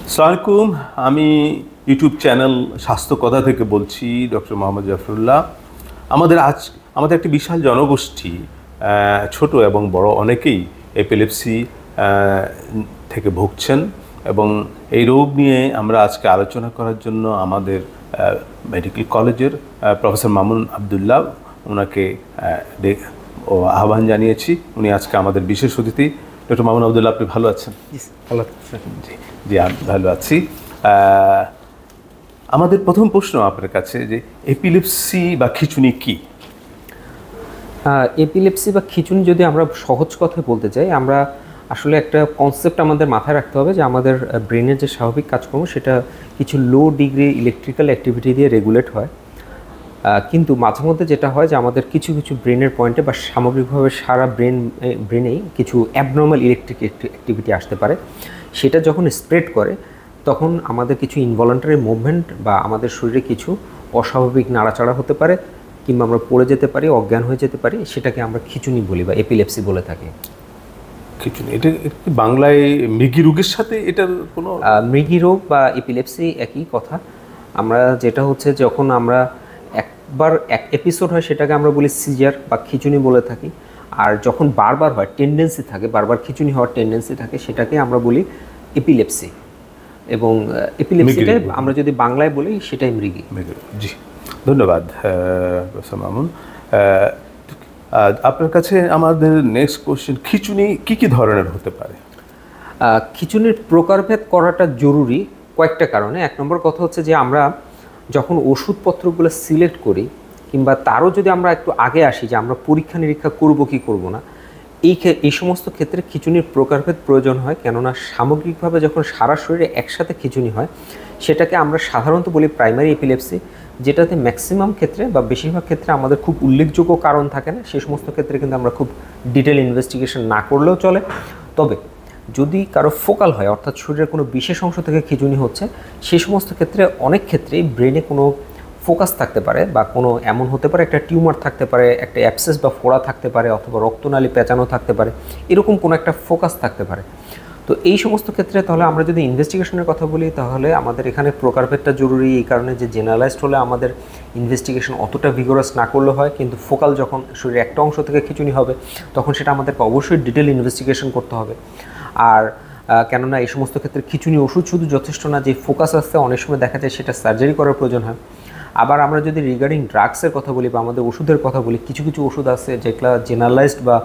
আসসালামু আলাইকুম। আমি ইউটিউব চ্যানেল স্বাস্থ্য কথা থেকে বলছি, ডক্টর মোহাম্মদ জাফরুল্লাহ। আমাদের একটি বিশাল জনগোষ্ঠী, ছোট এবং বড় অনেকেই এপিলেপসি থেকে ভুগছেন, এবং এই রোগ নিয়ে আমরা আজকে আলোচনা করার জন্য আমাদের মেডিকেল কলেজের প্রফেসর মামুন আবদুল্লাহ ওনাকে আহ্বান জানিয়েছি। উনি আজকে আমাদের বিশেষ অতিথি। ডক্টর মামুন আবদুল্লাহ, আপনি ভালো আছেন? ভালো আছেন? জি, আমি ভালো আছি। আমাদের প্রথম প্রশ্ন আপনার কাছে, যে এপিলেপসি বা খিঁচুনি কি? এপিলেপসি বা খিঁচুনি যদি আমরা সহজ কথায় বলতে চাই, আমরা আসলে একটা কনসেপ্ট আমাদের মাথায় রাখতে হবে যে আমাদের ব্রেনের যে স্বাভাবিক কাজকর্ম সেটা কিছু লো ডিগ্রি ইলেকট্রিক্যাল অ্যাক্টিভিটি দিয়ে রেগুলেট হয়। কিন্তু মাঝে মধ্যে যেটা হয় যে আমাদের কিছু কিছু ব্রেনের পয়েন্টে বা সামগ্রিকভাবে সারা ব্রেনেই কিছু অ্যাবনর্মাল ইলেকট্রিক অ্যাক্টিভিটি আসতে পারে। সেটা যখন স্প্রেড করে তখন আমাদের কিছু ইনভলন্টারি মুভমেন্ট বা আমাদের শরীরে কিছু অস্বাভাবিক নাড়াচাড়া হতে পারে, কিংবা আমরা পড়ে যেতে পারি, অজ্ঞান হয়ে যেতে পারি। সেটাকে আমরা খিঁচুনি বলি বা এপিলেপসি বলে থাকি। খিঁচুনি এটা বাংলায় মৃগী রোগের সাথে এটার কোনো? মৃগী রোগ বা এপিলেপসি একই কথা। আমরা যেটা হচ্ছে যখন আমরা একবার এক এপিসোড হয় সেটাকে আমরা বলি সিজার বা খিঁচুনি বলে থাকি। আর যখন বারবার হয়, টেন্ডেন্সি থাকে, বারবার খিঁচুনি হওয়ার টেন্ডেন্সি থাকে, সেটাকে আমরা বলি এপিলেপসি। এবং এপিলেপসিটাই আমরা যদি বাংলায় বলি সেটাই মৃগী। জি, ধন্যবাদ প্রফেসর মামুন। আপনার কাছে আমাদের নেক্সট কোশ্চেন, খিঁচুনি কি কি ধরনের হতে পারে? খিঁচুনির প্রকারভেদ করাটা জরুরি কয়েকটা কারণে। এক নম্বর কথা হচ্ছে যে আমরা যখন ওষুধপত্রগুলো সিলেক্ট করি, কিংবা তারও যদি আমরা একটু আগে আসি যে আমরা পরীক্ষা নিরীক্ষা করব কি করব না, এই সমস্ত ক্ষেত্রে খিঁচুনির প্রকারভেদ প্রয়োজন হয়। কেননা সামগ্রিকভাবে যখন সারা শরীরে একসাথে খিঁচুনি হয় সেটাকে আমরা সাধারণত বলি প্রাইমারি এপিলেপসি, যেটাতে ম্যাক্সিমাম ক্ষেত্রে বা বেশিরভাগ ক্ষেত্রে আমাদের খুব উল্লেখযোগ্য কারণ থাকে না। সেই সমস্ত ক্ষেত্রে কিন্তু আমরা খুব ডিটেল ইনভেস্টিগেশন না করলেও চলে। তবে যদি কারো ফোকাল হয়, অর্থাৎ শরীরের কোনো বিশেষ অংশ থেকে খিঁচুনি হচ্ছে, সেই সমস্ত ক্ষেত্রে অনেক ক্ষেত্রেই ব্রেনে কোনো ফোকাস থাকতে পারে, বা কোনো এমন হতে পারে একটা টিউমার থাকতে পারে, একটা অ্যাবসেস বা ফোড়া থাকতে পারে, অথবা রক্তনালী পেঁচানো থাকতে পারে, এরকম কোনো একটা ফোকাস থাকতে পারে। তো এই সমস্ত ক্ষেত্রে তাহলে আমরা যদি ইনভেস্টিগেশনের কথা বলি, তাহলে আমাদের এখানে প্রকারভেদটা জরুরি। এই কারণে যে জেনারেলাইজড হলে আমাদের ইনভেস্টিগেশন অতটা ভিগোরাস না করলে হয়, কিন্তু ফোকাল যখন শরীরের একটা অংশ থেকে খিঁচুনি হবে তখন সেটা আমাদেরকে অবশ্যই ডিটেল ইনভেস্টিগেশন করতে হবে। আর কেননা এই সমস্ত ক্ষেত্রে খিঁচুনি ওষুধ শুধু যথেষ্ট না, যে ফোকাস আসতে অনেক সময় দেখা যায় সেটা সার্জারি করার প্রয়োজন হয়। আবার আমরা যদি রিগার্ডিং ড্রাগসের কথা বলি বা আমাদের ওষুধের কথা বলি, কিছু কিছু ওষুধ আছে যেগুলো জেনারেলাইজড বা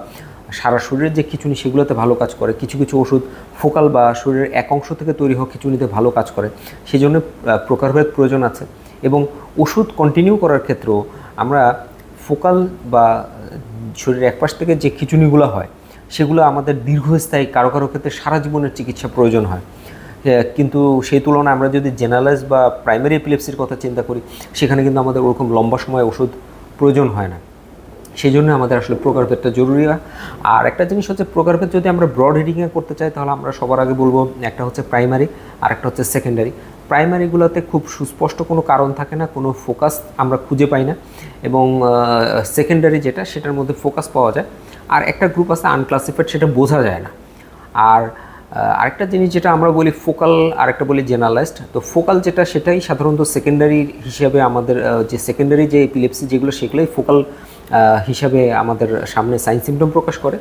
সারা শরীরের যে খিঁচুনি সেগুলোতে ভালো কাজ করে। কিছু কিছু ওষুধ ফোকাল বা শরীরের এক অংশ থেকে তৈরি হওয়া খিঁচুনিতে ভালো কাজ করে। সেই জন্য প্রকারভেদ প্রয়োজন আছে। এবং ওষুধ কন্টিনিউ করার ক্ষেত্রেও আমরা ফোকাল বা শরীরের এক পাশ থেকে যে খিঁচুনিগুলো হয় সেগুলো আমাদের দীর্ঘস্থায়ী, কারো কারো ক্ষেত্রে সারা জীবনের চিকিৎসা প্রয়োজন হয়। কিন্তু সেই তুলনায় আমরা যদি জেনারেলাইজ বা প্রাইমারি এপিলেপসির কথা চিন্তা করি, সেখানে কিন্তু আমাদের ওরকম লম্বা সময় ওষুধ প্রয়োজন হয় না। সেই জন্য আমাদের আসলে প্রকারভেদটা জরুরি হয়। আর একটা জিনিস হচ্ছে, প্রকারভেদ যদি আমরা ব্রড হেডিংয়ে করতে চাই তাহলে আমরা সবার আগে বলবো একটা হচ্ছে প্রাইমারি আর একটা হচ্ছে সেকেন্ডারি। প্রাইমারিগুলোতে খুব সুস্পষ্ট কোনো কারণ থাকে না, কোনো ফোকাস আমরা খুঁজে পাই না। এবং সেকেন্ডারি যেটা, সেটার মধ্যে ফোকাস পাওয়া যায়। আর একটা গ্রুপ আছে আনক্লাসিফাইড, সেটা বোঝা যায় না। আর আরেকটা জিনিস যেটা আমরা বলি ফোকাল, আরেকটা বলি জেনারেলাইজড। তো ফোকাল যেটা, সেটাই সাধারণত সেকেন্ডারি হিসাবে আমাদের যে সেকেন্ডারি যে এপিলেপসি যেগুলো, সেগুলোই ফোকাল হিসাবে আমাদের সামনে সাইন সিমটম প্রকাশ করে।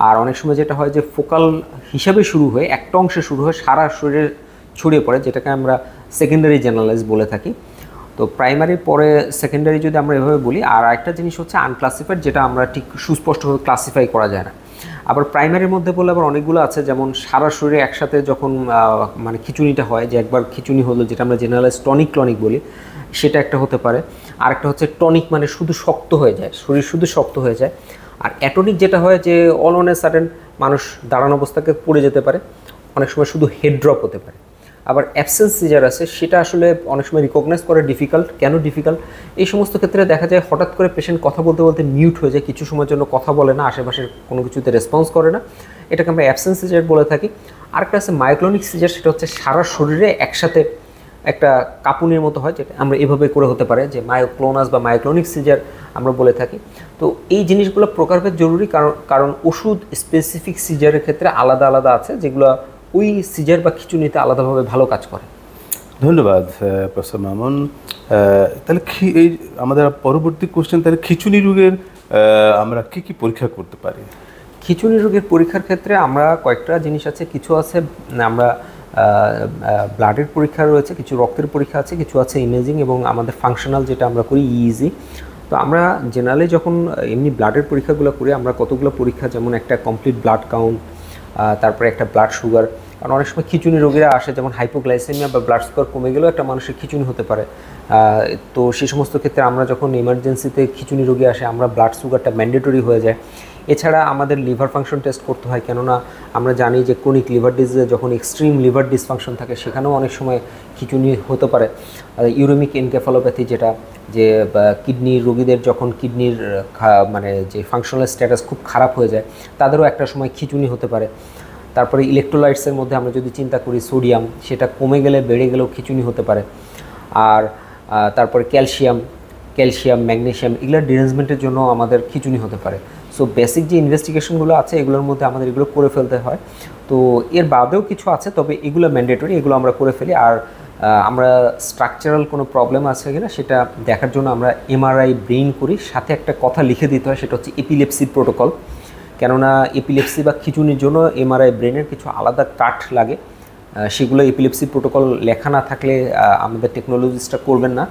আর অনেক সময় যেটা হয় যে ফোকাল হিসাবে শুরু হয়ে একটা অংশে শুরু হয়ে সারা শরীরে ছড়িয়ে পড়ে, যেটাকে আমরা সেকেন্ডারি জেনারেলাইজ বলে থাকি। তো প্রাইমারির পরে সেকেন্ডারি যদি আমরা এভাবে বলি। আর একটা জিনিস হচ্ছে আনক্লাসিফাইড, যেটা আমরা ঠিক সুস্পষ্টভাবে ক্লাসিফাই করা যায় না। আবার প্রাইমারির মধ্যে বলে আবার অনেকগুলো আছে, যেমন সারা শরীরে একসাথে যখন মানে খিঁচুনিটা হয়, যে একবার খিঁচুনি হলো, যেটা আমরা জেনারেলাইজ টনিক ক্লনিক বলি, সেটা একটা হতে পারে। আরেকটা হচ্ছে টনিক, মানে শুধু শক্ত হয়ে যায়, শরীর শুধু শক্ত হয়ে যায়। আর অ্যাটনিক যেটা হয় যে অল অন এ সাডেন মানুষ দাঁড়ানো অবস্থাকে পড়ে যেতে পারে, অনেক সময় শুধু হেড ড্রপ হতে পারে। আবার অ্যাবসেন্স সিজার আছে, সেটা আসলে অনেক সময় রিকগনাইজ করা ডিফিকাল্ট। কেন ডিফিকাল্ট? এই সমস্ত ক্ষেত্রে দেখা যায় হঠাৎ করে পেশেন্ট কথা বলতে বলতে মিউট হয়ে যায়, কিছু সময়ের জন্য কথা বলে না, আশেপাশের কোনো কিছুতে রেসপন্স করে না। এটাকে আমরা অ্যাবসেন্স সিজার বলে থাকি। আরেকটা আছে মায়োক্লনিক সিজার, সেটা হচ্ছে সারা শরীরে একসাথে একটা কাঁপুনির মতো হয়, যেটা আমরা এভাবে করে হতে পারে যে মায়োক্লোনাস বা মায়োক্লনিক সিজার আমরা বলে থাকি। তো এই জিনিসগুলো প্রকারভেদ জরুরি, কারণ ওষুধ স্পেসিফিক সিজারের ক্ষেত্রে আলাদা আলাদা আছে, যেগুলো ওই সিজার বা খিঁচুনিতে আলাদাভাবে ভালো কাজ করে। ধন্যবাদ প্রফেসর মামুন। তাহলে এই আমাদের পরবর্তী কোশ্চেন, তাহলে খিঁচুনি রোগের আমরা কি কি পরীক্ষা করতে পারি? খিঁচুনি রোগের পরীক্ষার ক্ষেত্রে আমরা কয়েকটা জিনিস আছে, কিছু আছে আমরা ব্লাডের পরীক্ষা রয়েছে, কিছু রক্তের পরীক্ষা আছে, কিছু আছে ইমেজিং এবং আমাদের ফাংশনাল যেটা আমরা করি ইইজি। তো আমরা জেনারেলি যখন এমনি ব্লাডের পরীক্ষাগুলো করি আমরা কতগুলো পরীক্ষা, যেমন একটা কমপ্লিট ব্লাড কাউন্ট, তারপরে একটা ব্লাড সুগার, কারণ অনেক সময় খিঁচুনি রোগীরা আসে যেমন হাইপোগ্লাইসেমিয়া বা ব্লাড সুগার কমে গেলেও একটা মানুষের খিঁচুনি হতে পারে। তো সেই সমস্ত ক্ষেত্রে আমরা যখন ইমার্জেন্সিতে খিঁচুনি রোগী আসে আমরা ব্লাড সুগারটা ম্যান্ডেটরি হয়ে যায়। এছাড়া আমাদের লিভার ফাংশন টেস্ট করতে হয়, কেননা আমরা জানি যে ক্রনিক লিভার ডিজিজে যখন এক্সট্রিম লিভার ডিসফাংশন থাকে সেখানেও অনেক সময় খিঁচুনি হতে পারে। ইউরেমিক এনকেফালোপ্যাথি, যেটা যে কিডনির রোগীদের যখন কিডনির মানে যে ফাংশনাল স্ট্যাটাস খুব খারাপ হয়ে যায় তাদেরও একটা সময় খিঁচুনি হতে পারে। তারপরে ইলেকট্রোলাইটসের মধ্যে আমরা যদি চিন্তা করি সোডিয়াম, সেটা কমে গেলে বেড়ে গেলেও খিঁচুনি হতে পারে। আর তারপরে ক্যালসিয়াম, ম্যাগনেসিয়াম, এগুলোর ডিরেঞ্জমেন্টের জন্য আমাদের খিঁচুনি হতে পারে। সো বেসিক যে ইনভেস্টিগেশনগুলো আছে এগুলোর মধ্যে আমাদের এগুলো করে ফেলতে হয়। তো এর বাদেও কিছু আছে, তবে এগুলো ম্যান্ডেটরি, এগুলো আমরা করে ফেলি। আর আমরা স্ট্রাকচারাল কোনো প্রবলেম আছে কিনা সেটা দেখার জন্য আমরা এমআরআই ব্রেইন করি, সাথে একটা কথা লিখে দিতে হয়, সেটা হচ্ছে এপিলেপসি প্রোটোকল। কেননা এপিলেপসি বা খিঁচুনির জন্য এমআরআই ব্রেনের কিছু আলাদা কাট লাগে, সেগুলো এপিলেপসি প্রোটোকল লেখা না থাকলে আমাদের টেকনোলজিস্টরা করবেন না।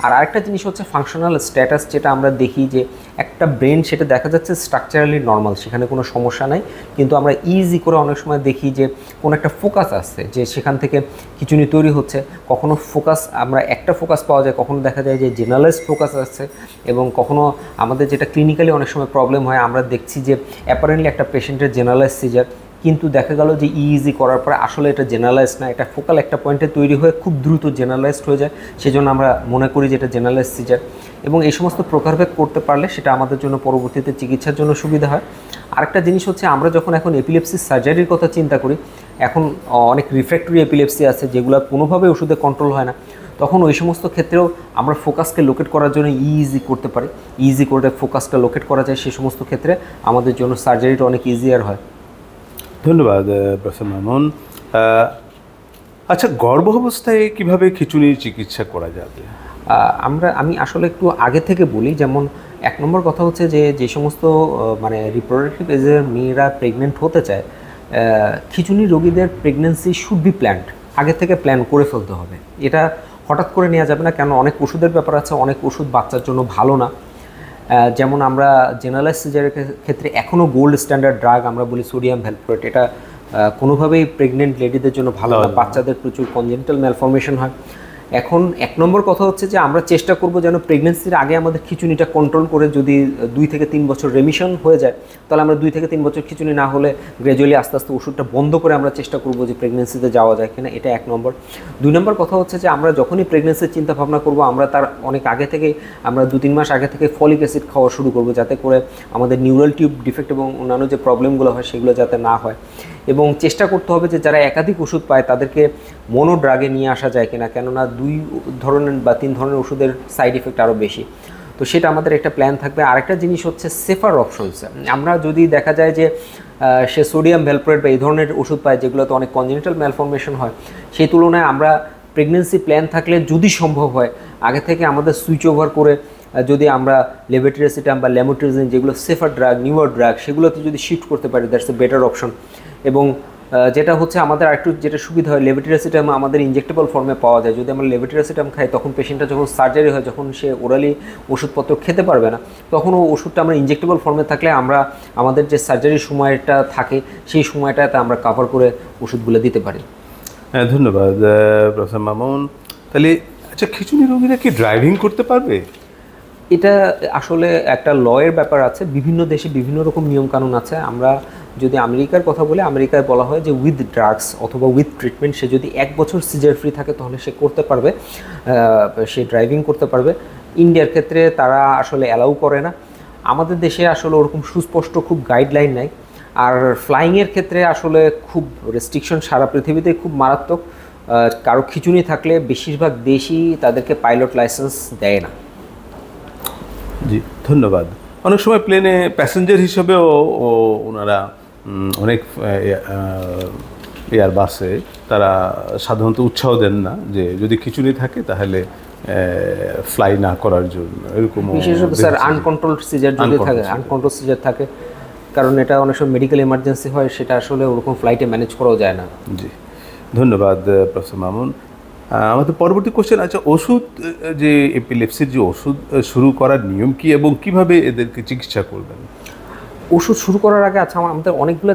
আর আরেকটা জিনিস হচ্ছে ফাংশনাল স্ট্যাটাস, যেটা আমরা দেখি যে একটা ব্রেন সেটা দেখা যাচ্ছে স্ট্রাকচারালি নর্মাল, সেখানে কোনো সমস্যা নাই, কিন্তু আমরা ইজি করে অনেক সময় দেখি যে কোনো একটা ফোকাস আসছে, যে সেখান থেকে খিঁচুনি তৈরি হচ্ছে। কখনো ফোকাস আমরা একটা ফোকাস পাওয়া যায়, কখনো দেখা যায় যে জেনারেলাইজড ফোকাস আসছে, এবং কখনো আমাদের যেটা ক্লিনিক্যালি অনেক সময় প্রবলেম হয়, আমরা দেখছি যে অ্যাপারেন্টলি একটা পেশেন্টের জেনারেলাইজড সিজার, কিন্তু দেখা গেল যে ইইজি করার পরে আসলে এটা জেনারেলাইজড না, এটা ফোকাল একটা পয়েন্টে তৈরি হয়ে খুব দ্রুত জেনারেলাইজড হয়ে যায়, সেজন্য আমরা মনে করি যে এটা জেনারেলাইজড সিজার। এবং এই সমস্ত প্রকারভেদ করতে পারলে সেটা আমাদের জন্য পরবর্তীতে চিকিৎসার জন্য সুবিধা হয়। আরেকটা জিনিস হচ্ছে আমরা যখন এখন এপিলেপসি সার্জারির কথা চিন্তা করি, এখন অনেক রিফ্র্যাক্টরি এপিলেপসি আছে যেগুলো কোনোভাবে ওষুধে কন্ট্রোল হয় না, তখন ওই সমস্ত ক্ষেত্রেও আমরা ফোকাসকে লোকেট করার জন্য ইজি করতে পারি, ইজি করে ফোকাসটা লোকেট করা যায়, সেই সমস্ত ক্ষেত্রে আমাদের জন্য সার্জারিটা অনেক ইজিয়ার হয়। ধন্যবাদ প্রফেসর মামুন। আচ্ছা, গর্ভাবস্থায় কিভাবে খিঁচুনির চিকিৎসা করা যাবে? আমি আসলে একটু আগে থেকে বলি, যেমন এক নম্বর কথা হচ্ছে যে সমস্ত মানে রিপ্রোডাক্টিভ এজের মেয়েরা প্রেগনেন্ট হতে চায়, খিঁচুনি রোগীদের প্রেগনেন্সি শুড বি প্ল্যান্ড, আগে থেকে প্ল্যান করে ফেলতে হবে। এটা হঠাৎ করে নেওয়া যাবে না, কেন অনেক ওষুধের ব্যাপার আছে, অনেক ওষুধ বাচ্চার জন্য ভালো না। যেমন আমরা জেনারেলাইজড সিজারের ক্ষেত্রে এখনও গোল্ড স্ট্যান্ডার্ড ড্রাগ আমরা বলি সোডিয়াম ভ্যালপ্রোয়েট, এটা কোনোভাবেই প্রেগনেন্ট লেডিদের জন্য ভালো না, বাচ্চাদের প্রচুর কনজেনিটাল ম্যালফরমেশন হয়। এখন এক নম্বর কথা হচ্ছে যে আমরা চেষ্টা করব যেন প্রেগনেন্সির আগে আমাদের খিঁচুনিটা কন্ট্রোল করে, যদি 2 থেকে 3 বছর রেমিশন হয়ে যায় তাহলে আমরা 2 থেকে 3 বছর খিঁচুনি না হলে গ্র্যাজুয়ালি আস্তে আস্তে ওষুধটা বন্ধ করে আমরা চেষ্টা করব যে প্রেগনেন্সিতে যাওয়া যায় কিনা, এটা 1 নম্বর। 2 নম্বর কথা হচ্ছে যে আমরা যখনই প্রেগনেন্সির চিন্তা ভাবনা করব আমরা তার অনেক আগে থেকেই, আমরা 2-3 মাস আগে থেকে ফলিক অ্যাসিড খাওয়া শুরু করব, যাতে করে আমাদের নিউরাল টিউব ডিফেক্ট এবং অন্যান্য যে প্রবলেমগুলো হয় সেগুলো যাতে না হয়। এবং চেষ্টা করতে হবে যে যারা একাধিক ওষুধ পায় তাদেরকে মোনো ড্রাগে নিয়ে আসা যায় কিনা, কেননা 2 ধরনের বা 3 ধরনের ওষুধের সাইড এফেক্ট আরও বেশি, তো সেটা আমাদের একটা প্ল্যান থাকবে। আরেকটা জিনিস হচ্ছে সেফার অপশনস, আমরা যদি দেখা যায় যে সে সোডিয়াম ভ্যালপ্রোয়েট বা এই ধরনের ওষুধ পায় যেগুলোতে অনেক কনজেনিটাল ম্যালফরমেশন হয়, সেই তুলনায় আমরা প্রেগনেন্সি প্ল্যান থাকলে যদি সম্ভব হয় আগে থেকে আমাদের সুইচ ওভার করে যদি আমরা লেভোটিরাসিটাম বা ল্যামোট্রিজিন, যেগুলো সেফার ড্রাগ, নিউয়ার ড্রাগ, সেগুলোতে যদি শিফট করতে পারি, দ্যাটস এ বেটার অপশন। এবং যেটা হচ্ছে আমাদের আরেকটু যেটা সুবিধা হয়, লেভোটিরাসিটাম আমাদের ইনজেক্টেবল ফর্মে পাওয়া যায়। যদি আমরা লেভোটিরাসিটাম খাই তখন পেশেন্টটা যখন সার্জারি হয়, যখন সে ওরালি ওষুধপত্র খেতে পারবে না, তখন ও ওষুধটা আমরা ইনজেক্টেবল ফর্মে থাকলে আমরা আমাদের যে সার্জারির সময়টা থাকে সেই সময়টাতে আমরা কভার করে ওষুধগুলো দিতে পারি। হ্যাঁ, ধন্যবাদ প্রফেসর মামুন। তাহলে আচ্ছা, খিঁচুনি রোগীরা কি ড্রাইভিং করতে পারবে? এটা আসলে একটা লয়ের ব্যাপার আছে, বিভিন্ন দেশে বিভিন্ন রকম নিয়মকানুন আছে। আমরা যদি আমেরিকার কথা বলি, আমেরিকায় বলা হয় যে উইথ ড্রাগস অথবা উইথ ট্রিটমেন্ট সে যদি 1 বছর সিজার ফ্রি থাকে তাহলে সে করতে পারবে, সে ড্রাইভিং করতে পারবে। ইন্ডিয়ার ক্ষেত্রে তারা আসলে অ্যালাউ করে না। আমাদের দেশে আসলে ওরকম সুস্পষ্ট খুব গাইডলাইন নাই। আর ফ্লাইংয়ের ক্ষেত্রে আসলে খুব রেস্ট্রিকশন সারা পৃথিবীতে খুব মারাত্মক। কারো খিঁচুনি থাকলে বেশিরভাগ দেশই তাদেরকে পাইলট লাইসেন্স দেয় না। জি, ধন্যবাদ। অনেক সময় প্লেনে প্যাসেঞ্জার হিসেবেও ওনারা অনেক এয়ারবাসে তারা সাধারণত উৎসাহ দেন না যে যদি খিঁচুনি থাকে তাহলে ফ্লাই না করার জন্য, এরকম বিশেষত স্যার আনকন্ট্রোলড সিজার যদি থাকে, আনকন্ট্রোল সিজার থাকে, কারণ এটা অনেক সময় মেডিকেল এমার্জেন্সি হয়, সেটা আসলে ওরকম ফ্লাইটে ম্যানেজ করাও যায় না। জি, ধন্যবাদ প্রফেসর মামুন। আমাদের পরবর্তী কোশ্চেন আছে, ওষুধ যে এপিলেপসির যে ওষুধ শুরু করার নিয়ম কি এবং কিভাবে এদেরকে চিকিৎসা করবেন? ওষুধ শুরু করার আগে আচ্ছা আমাদের অনেকগুলো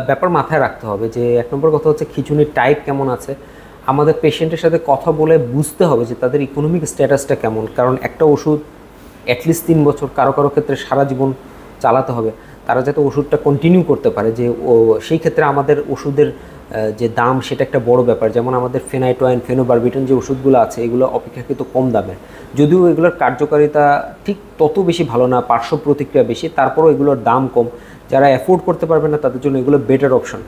ব্যাপার মাথায় রাখতে হবে। যে এক নম্বর কথা হচ্ছে খিঁচুনির টাইপ কেমন আছে, আমাদের পেশেন্টের সাথে কথা বলে বুঝতে হবে যে তাদের ইকোনমিক স্ট্যাটাসটা কেমন, কারণ একটা ওষুধ অ্যাটলিস্ট 3 বছর, কারো কারো ক্ষেত্রে সারা জীবন চালাতে হবে, তারা যাতে ওষুধটা কন্টিনিউ করতে পারে। যে সেই ক্ষেত্রে আমাদের ওষুধের যে দাম সেটা একটা বড় ব্যাপার। যেমন আমাদের ফেনাইটোয়াইন, ফেনোবারবিটন যে ওষুধগুলো আছে এগুলো অপেক্ষাকৃত কম দামের, যদিও এগুলোর কার্যকারিতা ঠিক তত বেশি ভালো না, পার্শ্ব প্রতিক্রিয়া বেশি, তারপরও এগুলোর দাম কম। যারা অ্যাফোর্ড করতে পারবে না তাদের জন্য এগুলো বেটার অপশন।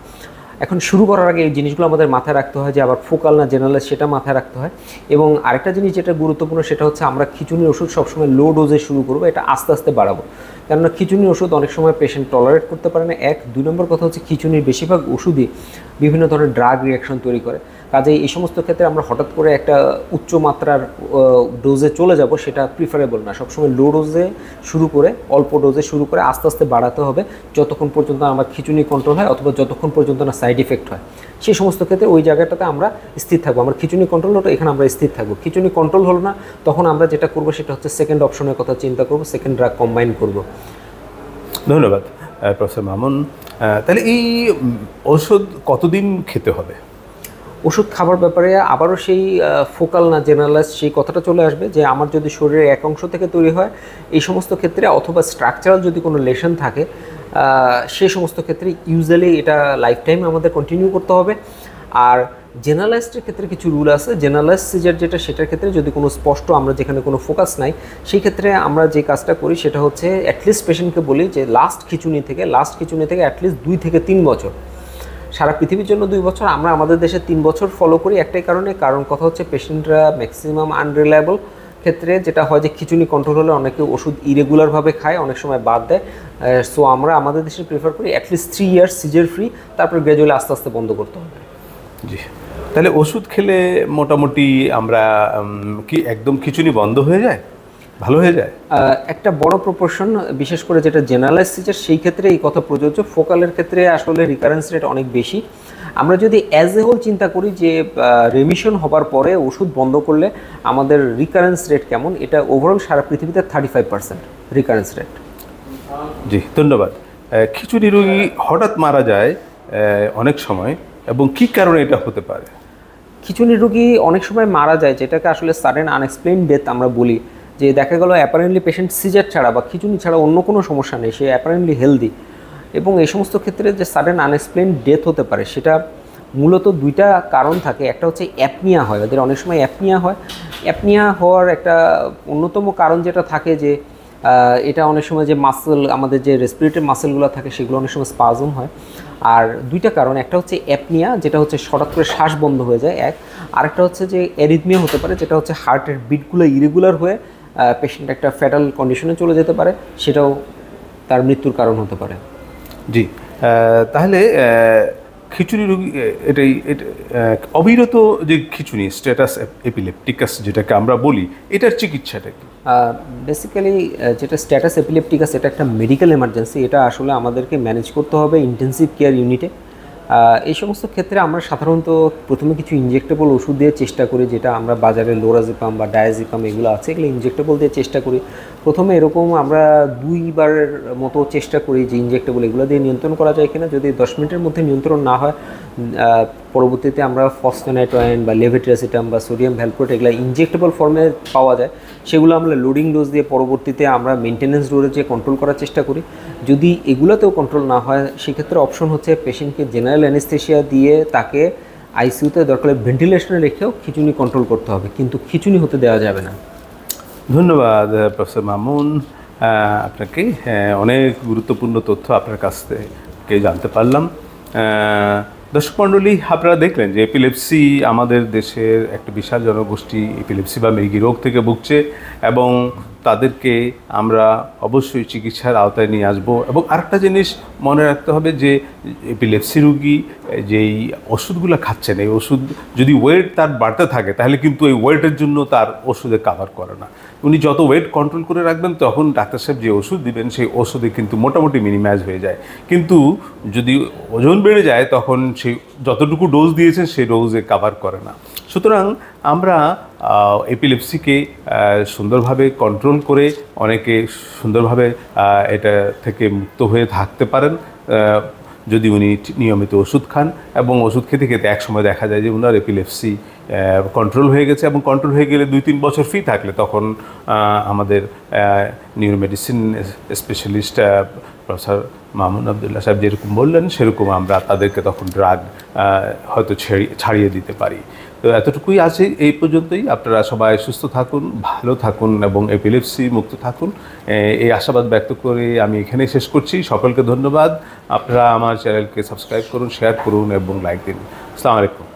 এখন শুরু করার আগে এই জিনিসগুলো আমাদের মাথায় রাখতে হয় যে আবার ফোকাল না জেনারেল সেটা মাথায় রাখতে হয়। এবং আরেকটা জিনিস যেটা গুরুত্বপূর্ণ সেটা হচ্ছে আমরা খিঁচুনির ওষুধ সবসময় লো ডোজে শুরু করবো, এটা আস্তে আস্তে বাড়াবো। কেননা খিঁচুনির ওষুধ অনেক সময় পেশেন্ট টলারেট করতে পারে না, 1। 2 নম্বর কথা হচ্ছে খিঁচুনির বেশিরভাগ ওষুধই বিভিন্ন ধরনের ড্রাগ রিয়াকশন তৈরি করে, কাজেই এই সমস্ত ক্ষেত্রে আমরা হঠাৎ করে একটা উচ্চ মাত্রার ডোজে চলে যাব সেটা প্রিফারেবল না। সবসময় লো ডোজে শুরু করে, অল্প ডোজে শুরু করে আস্তে আস্তে বাড়াতে হবে যতক্ষণ পর্যন্ত আমার খিঁচুনি কন্ট্রোল হয় অথবা যতক্ষণ পর্যন্ত না সাইড ইফেক্ট হয়। সেই সমস্ত ক্ষেত্রে ওই জায়গাটাতে আমরা স্থির থাকবো। আমার খিঁচুনি কন্ট্রোল হলো, এখানে আমরা স্থির থাকবো। খিঁচুনি কন্ট্রোল হলো না, তখন আমরা যেটা করবো সেটা হচ্ছে সেকেন্ড অপশনের কথা চিন্তা করবো, সেকেন্ড ড্রাগ কম্বাইন করবো। ধন্যবাদ প্রফেসর মামুন। তাহলে এই ওষুধ কতদিন খেতে হবে? ওষুধ খাবার ব্যাপারে আবারও সেই ফোকাল না জেনারেলাইজ সেই কথাটা চলে আসবে যে আমার যদি শরীরের এক অংশ থেকে তৈরি হয় এই সমস্ত ক্ষেত্রে, অথবা স্ট্রাকচারাল যদি কোনো লেশন থাকে সেই সমস্ত ক্ষেত্রে ইউজুয়ালি এটা লাইফ টাইম আমাদের কন্টিনিউ করতে হবে। আর জেনারেলাইজডের ক্ষেত্রে কিছু রুল আছে। জেনারেলাইজ সিজার যেটা, সেটার ক্ষেত্রে যদি কোনো স্পষ্ট আমরা যেখানে কোনো ফোকাস নাই, সেই ক্ষেত্রে আমরা যে কাজটা করি সেটা হচ্ছে অ্যাটলিস্ট পেশেন্টকে বলি যে লাস্ট খিঁচুনি থেকে অ্যাটলিস্ট 2 থেকে 3 বছর, সারা পৃথিবীর জন্য 2 বছর, আমরা আমাদের দেশে 3 বছর ফলো করি একটাই কারণ কথা হচ্ছে পেশেন্টরা ম্যাক্সিমাম আনরিলায়েবল ক্ষেত্রে যেটা হয় যে খিঁচুনি কন্ট্রোল হলে অনেকে ওষুধ ইরেগুলারভাবে খায়, অনেক সময় বাদ দেয়। সো আমরা আমাদের দেশে প্রেফার করি অ্যাটলিস্ট 3 ইয়ার্স সিজার ফ্রি, তারপর গ্র্যাজুয়ালি আস্তে আস্তে বন্ধ করতে হবে। জি, তাহলে ওষুধ খেলে মোটামুটি আমরা কি একদম খিঁচুনি বন্ধ হয়ে যায়, ভালো হয়ে যায়? একটা বড় প্রপোর্শন, বিশেষ করে যেটা জেনারেলাইজ সিজার সেই ক্ষেত্রে এই কথা প্রযোজ্য। ফোকালের ক্ষেত্রে আসলে রিকারেন্স রেট অনেক বেশি। আমরা যদি অ্যাজ এ হোল চিন্তা করি যে রেমিশন হবার পরে ওষুধ বন্ধ করলে আমাদের রিকারেন্স রেট কেমন, এটা ওভারঅল সারা পৃথিবীতে 35% রিকারেন্স রেট। জি, ধন্যবাদ। খিঁচুনি রোগী হঠাৎ মারা যায় অনেক সময়, এবং কী কারণে এটা হতে পারে? খিঁচুনি রোগী অনেক সময় মারা যায়, যেটাকে আসলে সাডেন আনএক্সপ্লেইনড ডেথ আমরা বলি। যে দেখা গেল অ্যাপারেন্টলি পেশেন্ট সিজার ছাড়া বা খিঁচুনি ছাড়া অন্য কোনো সমস্যা নেই, সে অ্যাপারেন্টলি হেলদি, এবং এই সমস্ত ক্ষেত্রে যে সাডেন আনএক্সপ্লেইনড ডেথ হতে পারে সেটা মূলত 2টা কারণ থাকে। একটা হচ্ছে অ্যাপনিয়া হয়, ওদের অনেক সময় অ্যাপনিয়া হয়। অ্যাপনিয়া হওয়ার একটা অন্যতম কারণ যেটা থাকে যে এটা অনেক সময় যে মাসেল, আমাদের যে রেসপিরেটরি মাসেলগুলো থাকে সেগুলো অনেক সময় স্পাজম হয়। আর 2টা কারণ, একটা হচ্ছে অ্যাপনিয়া যেটা হচ্ছে হঠাৎ করে শ্বাস বন্ধ হয়ে যায়, আরেকটা হচ্ছে যে অ্যারিথমিয়া হতে পারে, যেটা হচ্ছে হার্টের বিটগুলো ইরেগুলার হয়ে পেশেন্ট একটা ফ্যাটাল কন্ডিশনে চলে যেতে পারে, সেটাও তার মৃত্যুর কারণ হতে পারে। জি, তাহলে খিঁচুনি রোগী এটাই অবিরত যে খিঁচুনি স্ট্যাটাস এপিলেপটিকাস যেটাকে আমরা বলি, এটার চিকিৎসাটা কি? বেসিক্যালি যেটা স্ট্যাটাস এপিলেপটিকাস, এটা একটা মেডিকেল এমার্জেন্সি, এটা আসলে আমাদেরকে ম্যানেজ করতে হবে ইন্টেন্সিভ কেয়ার ইউনিটে। এই সমস্ত ক্ষেত্রে আমরা সাধারণত প্রথমে কিছু ইনজেক্টেবল ওষুধ দিয়ে চেষ্টা করি, যেটা আমরা বাজারে লোরাজিপাম বা ডায়াজিপাম এগুলো আছে, এগুলো ইনজেক্টেবল দিয়ে চেষ্টা করি। প্রথমে এরকম আমরা 2বারের মতো চেষ্টা করি যে ইনজেক্টেবল এগুলো দিয়ে নিয়ন্ত্রণ করা যায় কিনা। যদি 10 মিনিটের মধ্যে নিয়ন্ত্রণ না হয়, পরবর্তীতে আমরা ফসফেনাইটোয়াইন বা লেভোটিরাজিপাম বা সোডিয়াম ভ্যালপ্রোট এগুলো ইনজেক্টেবল ফর্মে পাওয়া যায়, সেগুলো আমরা লোডিং ডোজ দিয়ে পরবর্তীতে আমরা মেনটেন্যান্স ডোজে কন্ট্রোল করার চেষ্টা করি। যদি এগুলোতেও কন্ট্রোল না হয়, সেক্ষেত্রে অপশন হচ্ছে পেশেন্টকে জেনারেল অ্যানেস্থেশিয়া দিয়ে তাকে আইসিইউতে দরকার ভেন্টিলেশনে রেখেও খিঁচুনি কন্ট্রোল করতে হবে, কিন্তু খিঁচুনি হতে দেওয়া যাবে না। ধন্যবাদ প্রফেসর মামুন, আপনাকে অনেক গুরুত্বপূর্ণ তথ্য আপনার কাছ থেকে জানতে পারলাম। দর্শক মণ্ডলী, আপনারা দেখলেন যে এপিলেপসি আমাদের দেশের একটা বিশাল জনগোষ্ঠী এপিলেপসি বা মৃগী রোগ থেকে ভুগছে, এবং তাদেরকে আমরা অবশ্যই চিকিৎসার আওতায় নিয়ে আসব। এবং আরেকটা জিনিস মনে রাখতে হবে যে এপিলেপসি রোগী যেই ওষুধগুলো খাচ্ছেন, এই ওষুধ যদি ওয়েট তার বাড়তে থাকে তাহলে কিন্তু এই ওয়েটের জন্য তার ওষুধে কাভার করে না। উনি যত ওয়েট কন্ট্রোল করে রাখবেন তখন ডাক্তার সাহেব যে ওষুধ দিবেন সেই ওষুধে কিন্তু মোটামুটি মিনিমাইজ হয়ে যায়। কিন্তু যদি ওজন বেড়ে যায় তখন সেই যতটুকু ডোজ দিয়েছেন সেই ডোজে কাভার করে না। সুতরাং আমরা এপিলেপসিকে সুন্দরভাবে কন্ট্রোল করে অনেকে সুন্দরভাবে এটা থেকে মুক্ত হয়ে থাকতে পারেন যদি উনি নিয়মিত ওষুধ খান। এবং ওষুধ খেতে খেতে একসময় দেখা যায় যে ওনার এপিলেপসি কন্ট্রোল হয়ে গেছে, এবং কন্ট্রোল হয়ে গেলে 2-3 বছর ফ্রি থাকলে তখন আমাদের neuromedicine specialist professor Mamun Abdullah সাহেব যেরকম বললেন সেরকম আমরা তাদেরকে তখন ড্রাগ হয়তো ছাড়িয়ে দিতে পারি। তো এতটুকুই আছে, এই পর্যন্তই। আপনারা সবাই সুস্থ থাকুন, ভালো থাকুন এবং এপিলেপসি মুক্ত থাকুন, এই আশাবাদ ব্যক্ত করে আমি এখানেই শেষ করছি। সকলকে ধন্যবাদ। আপনারা আমার চ্যানেলকে সাবস্ক্রাইব করুন, শেয়ার করুন এবং লাইক দিন। আসসালামু আলাইকুম।